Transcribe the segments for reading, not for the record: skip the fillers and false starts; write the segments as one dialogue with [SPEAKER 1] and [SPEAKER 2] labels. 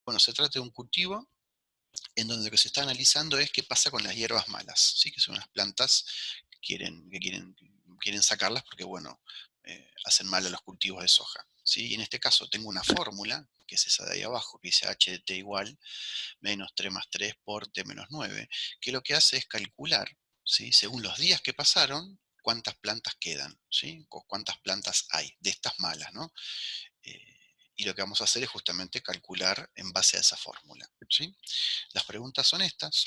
[SPEAKER 1] Bueno, se trata de un cultivo en donde lo que se está analizando es qué pasa con las hierbas malas, ¿sí? Que son unas plantas que quieren sacarlas porque, bueno, hacen mal a los cultivos de soja, ¿sí? Y en este caso tengo una fórmula, que es esa de ahí abajo, que dice H de T igual menos 3 más 3 por T menos 9, que lo que hace es calcular, ¿sí? Según los días que pasaron, cuántas plantas quedan, ¿sí? O cuántas plantas hay de estas malas, ¿no? Eh, y lo que vamos a hacer es justamente calcular en base a esa fórmula, ¿sí? Las preguntas son estas.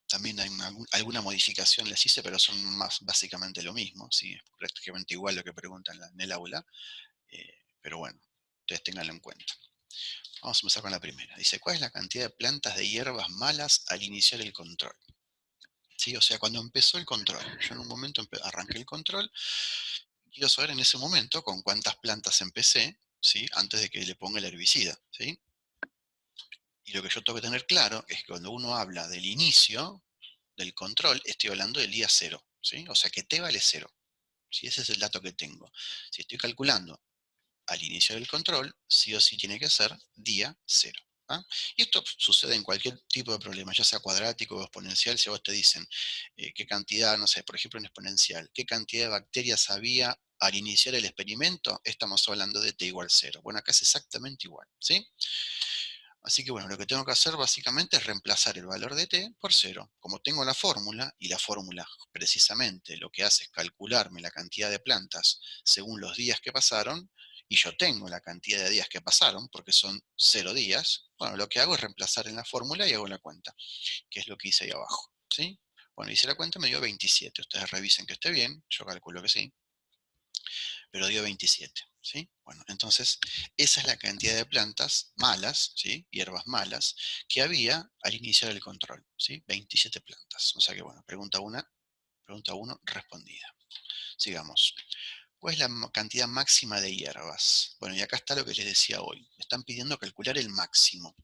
[SPEAKER 1] También hay alguna modificación les hice, pero son más básicamente lo mismo, ¿sí? Es prácticamente igual lo que preguntan en el aula, pero bueno, ustedes tenganlo en cuenta. Vamos a empezar con la primera. Dice, ¿cuál es la cantidad de plantas de hierbas malas al iniciar el control? ¿Sí? O sea, cuando empezó el control. Yo en un momento arranqué el control. Quiero saber en ese momento con cuántas plantas empecé, ¿sí? Antes de que le ponga el herbicida, ¿sí? Y lo que yo tengo que tener claro es que cuando uno habla del inicio del control, estoy hablando del día cero, ¿sí? O sea que t vale cero, ¿sí? Ese es el dato que tengo. Si estoy calculando al inicio del control, sí o sí tiene que ser día cero. ¿Ah? Y esto sucede en cualquier tipo de problema, ya sea cuadrático o exponencial. Si a vos te dicen qué cantidad, no sé, por ejemplo en exponencial, qué cantidad de bacterias había al iniciar el experimento, estamos hablando de t igual cero. Bueno, acá es exactamente igual, ¿sí? Así que bueno, lo que tengo que hacer básicamente es reemplazar el valor de t por cero. Como tengo la fórmula, y la fórmula precisamente lo que hace es calcularme la cantidad de plantas según los días que pasaron, y yo tengo la cantidad de días que pasaron, porque son 0 días, bueno, lo que hago es reemplazar en la fórmula y hago la cuenta, que es lo que hice ahí abajo, ¿sí? Bueno, hice la cuenta, me dio 27. Ustedes revisen que esté bien, yo calculo que sí, pero dio 27, ¿sí? Bueno, entonces esa es la cantidad de plantas malas, ¿sí? Hierbas malas, que había al iniciar el control, ¿sí? 27 plantas. O sea que, bueno, pregunta 1 respondida. Sigamos. ¿Cuál es la cantidad máxima de hierbas? Bueno, y acá está lo que les decía hoy. Me están pidiendo calcular el máximo.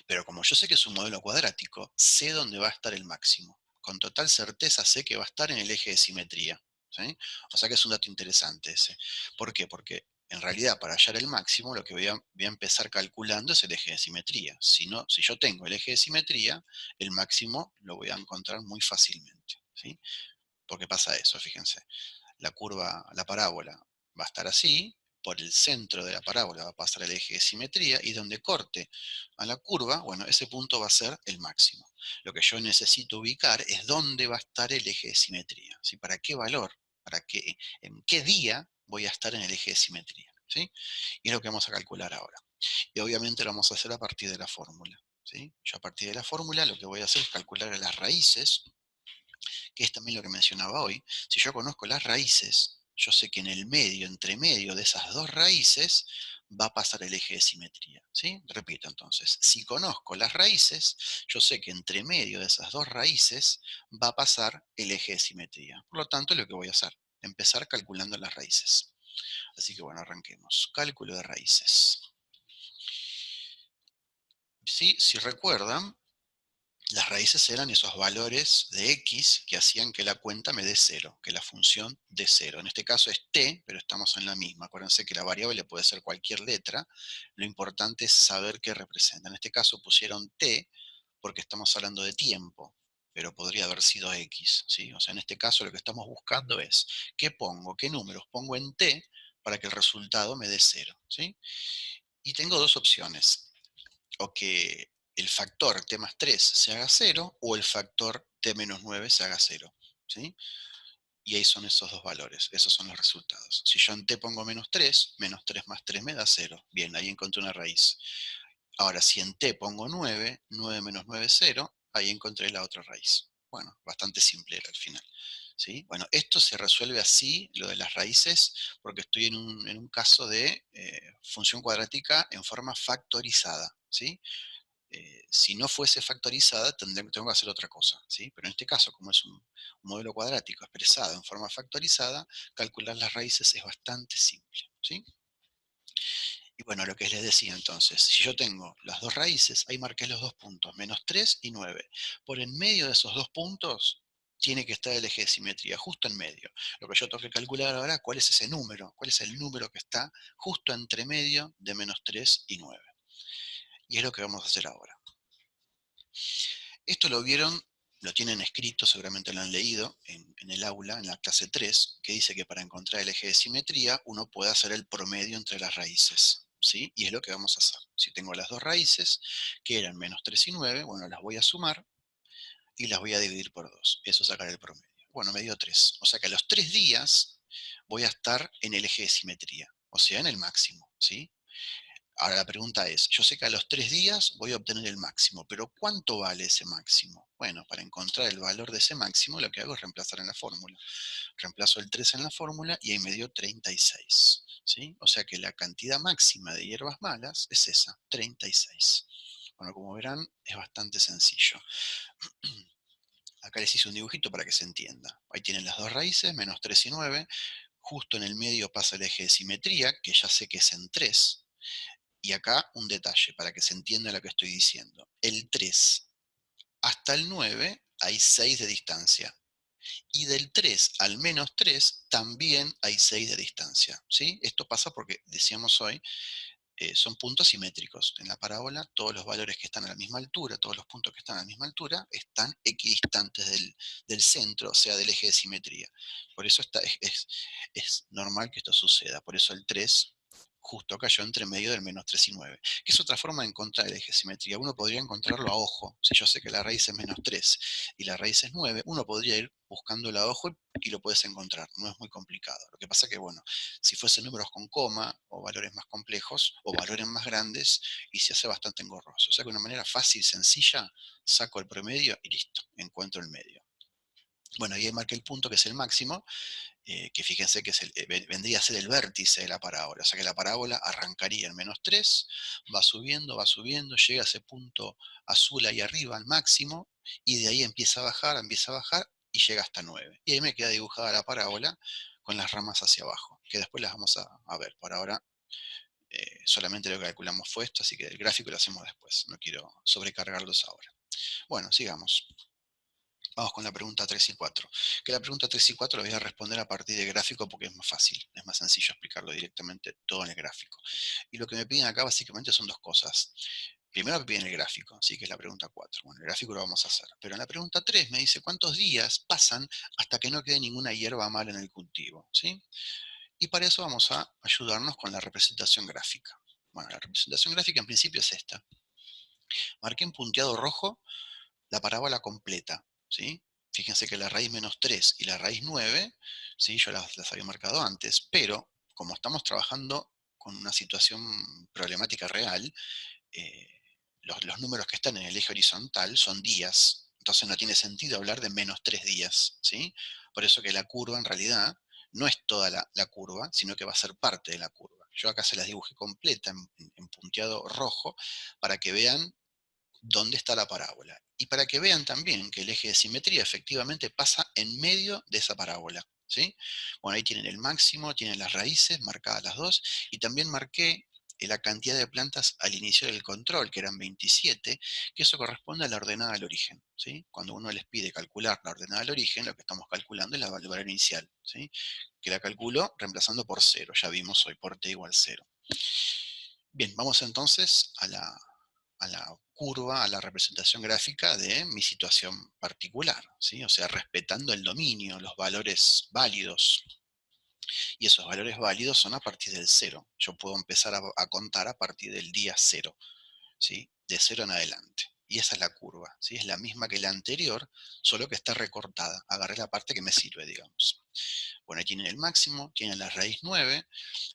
[SPEAKER 1] Pero como yo sé que es un modelo cuadrático, sé dónde va a estar el máximo. Con total certeza sé que va a estar en el eje de simetría, ¿sí? O sea que es un dato interesante ese. ¿Por qué? Porque en realidad para hallar el máximo lo que voy a empezar calculando es el eje de simetría. Si, no, si yo tengo el eje de simetría, el máximo lo voy a encontrar muy fácilmente, ¿sí? Porque pasa eso, fíjense. La curva, la parábola va a estar así, por el centro de la parábola va a pasar el eje de simetría, y donde corte a la curva, bueno, ese punto va a ser el máximo. Lo que yo necesito ubicar es dónde va a estar el eje de simetría, ¿sí? ¿Para qué valor? ¿En qué día voy a estar en el eje de simetría? ¿Sí? Y es lo que vamos a calcular ahora. Y obviamente lo vamos a hacer a partir de la fórmula, ¿sí? Yo a partir de la fórmula lo que voy a hacer es calcular las raíces, que es también lo que mencionaba hoy. Si yo conozco las raíces, yo sé que en el medio, entre medio de esas dos raíces, va a pasar el eje de simetría, ¿sí? Repito entonces, si conozco las raíces, yo sé que entre medio de esas dos raíces va a pasar el eje de simetría. Por lo tanto, lo que voy a hacer, empezar calculando las raíces. Así que bueno, arranquemos. Cálculo de raíces. Sí, si recuerdan, las raíces eran esos valores de x que hacían que la cuenta me dé cero, que la función dé cero. En este caso es t, pero estamos en la misma. Acuérdense que la variable puede ser cualquier letra. Lo importante es saber qué representa. En este caso pusieron t porque estamos hablando de tiempo, pero podría haber sido x, ¿sí? O sea, en este caso lo que estamos buscando es qué pongo, qué números pongo en t para que el resultado me dé cero, ¿sí? Y tengo dos opciones: o que el factor t más 3 se haga cero, o el factor t menos 9 se haga cero, ¿sí? Y ahí son esos dos valores, esos son los resultados. Si yo en t pongo menos 3 más 3 me da cero. Bien, ahí encontré una raíz. Ahora, si en t pongo 9, 9 menos 9 es 0, ahí encontré la otra raíz. Bueno, bastante simple era al final, ¿sí? Bueno, esto se resuelve así, lo de las raíces, porque estoy en un caso de función cuadrática en forma factorizada, ¿sí? Si no fuese factorizada, tengo que hacer otra cosa, ¿sí? Pero en este caso, como es un modelo cuadrático expresado en forma factorizada, calcular las raíces es bastante simple, ¿sí? Y bueno, lo que les decía entonces, si yo tengo las dos raíces, ahí marqué los dos puntos, menos 3 y 9. Por en medio de esos dos puntos tiene que estar el eje de simetría, justo en medio. Lo que yo tengo que calcular ahora, ¿cuál es ese número? ¿Cuál es el número que está justo entre medio de menos 3 y 9? Y es lo que vamos a hacer ahora. Esto lo vieron, lo tienen escrito, seguramente lo han leído en el aula, en la clase 3, que dice que para encontrar el eje de simetría uno puede hacer el promedio entre las raíces, ¿sí? Y es lo que vamos a hacer. Si tengo las dos raíces, que eran -3 y 9, bueno, las voy a sumar y las voy a dividir por 2. Eso sacará el promedio. Bueno, me dio 3. O sea que a los 3 días voy a estar en el eje de simetría, o sea, en el máximo, ¿sí? Ahora la pregunta es, yo sé que a los 3 días voy a obtener el máximo, pero ¿cuánto vale ese máximo? Bueno, para encontrar el valor de ese máximo, lo que hago es reemplazar en la fórmula. Reemplazo el 3 en la fórmula y ahí me dio 36. ¿Sí? O sea que la cantidad máxima de hierbas malas es esa, 36. Bueno, como verán, es bastante sencillo. Acá les hice un dibujito para que se entienda. Ahí tienen las dos raíces, -3 y 9. Justo en el medio pasa el eje de simetría, que ya sé que es en 3. Y acá un detalle para que se entienda lo que estoy diciendo. El 3 hasta el 9 hay 6 de distancia. Y del 3 al -3 también hay 6 de distancia. ¿Sí? Esto pasa porque, decíamos hoy, son puntos simétricos. En la parábola, todos los valores que están a la misma altura, todos los puntos que están a la misma altura, están equidistantes del centro, o sea, del eje de simetría. Por eso es normal que esto suceda. Por eso el 3 justo cayó entre medio del -3 y 9, que es otra forma de encontrar el eje de simetría. Uno podría encontrarlo a ojo. Si yo sé que la raíz es -3 y la raíz es 9, uno podría ir buscándolo a ojo y lo puedes encontrar. No es muy complicado. Lo que pasa que, bueno, si fuesen números con coma o valores más complejos o valores más grandes, y se hace bastante engorroso. O sea que de una manera fácil, sencilla, saco el promedio y listo, encuentro el medio. Bueno, y ahí marqué el punto que es el máximo, que fíjense que vendría a ser el vértice de la parábola. O sea que la parábola arrancaría en -3, va subiendo, llega a ese punto azul ahí arriba, al máximo, y de ahí empieza a bajar y llega hasta 9. Y ahí me queda dibujada la parábola con las ramas hacia abajo, que después las vamos a ver. Por ahora solamente lo que calculamos fue esto, así que el gráfico lo hacemos después. No quiero sobrecargarlos ahora. Bueno, sigamos. Vamos con la pregunta 3 y 4. Que la pregunta 3 y 4 la voy a responder a partir del gráfico porque es más fácil, es más sencillo explicarlo directamente todo en el gráfico. Y lo que me piden acá básicamente son dos cosas. Primero me piden el gráfico, así que es la pregunta 4. Bueno, el gráfico lo vamos a hacer. Pero en la pregunta 3 me dice cuántos días pasan hasta que no quede ninguna hierba mala en el cultivo. ¿Sí? Y para eso vamos a ayudarnos con la representación gráfica. Bueno, la representación gráfica en principio es esta. Marqué en punteado rojo la parábola completa, ¿sí? Fíjense que la raíz -3 y la raíz 9, ¿sí? Yo las había marcado antes, pero como estamos trabajando con una situación problemática real, eh, los números que están en el eje horizontal son días, entonces no tiene sentido hablar de -3 días, ¿sí? Por eso que la curva en realidad no es toda la curva, sino que va a ser parte de la curva. Yo acá se las dibujé completa en punteado rojo para que vean dónde está la parábola. Y para que vean también que el eje de simetría efectivamente pasa en medio de esa parábola. ¿Sí? Bueno, ahí tienen el máximo, tienen las raíces marcadas las dos, y también marqué la cantidad de plantas al inicio del control, que eran 27, que eso corresponde a la ordenada del origen. ¿Sí? Cuando uno les pide calcular la ordenada del origen, lo que estamos calculando es el valor inicial, ¿sí? Que la calculo reemplazando por 0. Ya vimos hoy por t igual 0. Bien, vamos entonces a la curva, a la representación gráfica de mi situación particular, ¿sí? O sea, respetando el dominio, los valores válidos. Y esos valores válidos son a partir del 0. Yo puedo empezar a contar a partir del día 0, ¿sí? De 0 en adelante. Y esa es la curva, ¿sí? Es la misma que la anterior, solo que está recortada. Agarré la parte que me sirve, digamos. Bueno, ahí tienen el máximo, tienen la raíz 9,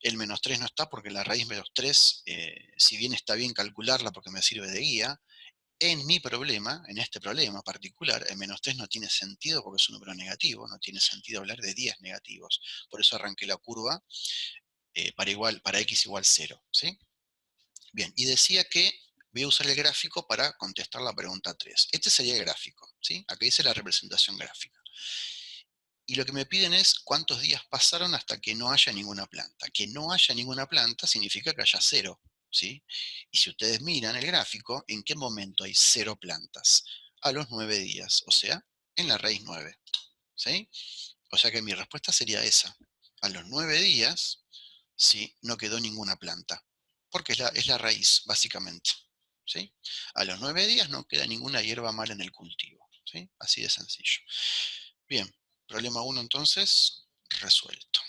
[SPEAKER 1] el -3 no está porque la raíz -3, si bien está bien calcularla porque me sirve de guía, en mi problema, en este problema particular, el -3 no tiene sentido porque es un número negativo, no tiene sentido hablar de días negativos. Por eso arranqué la curva para x igual 0. ¿Sí? Bien, y decía que voy a usar el gráfico para contestar la pregunta 3. Este sería el gráfico. ¿Sí? Acá dice la representación gráfica. Y lo que me piden es cuántos días pasaron hasta que no haya ninguna planta. Que no haya ninguna planta significa que haya 0, ¿sí? Y si ustedes miran el gráfico, ¿en qué momento hay 0 plantas? A los 9 días, o sea, en la raíz 9, ¿sí? O sea que mi respuesta sería esa. A los 9 días, sí, no quedó ninguna planta. porque es la raíz, básicamente. ¿Sí? A los 9 días no queda ninguna hierba mala en el cultivo. ¿Sí? Así de sencillo. Bien, problema uno entonces resuelto.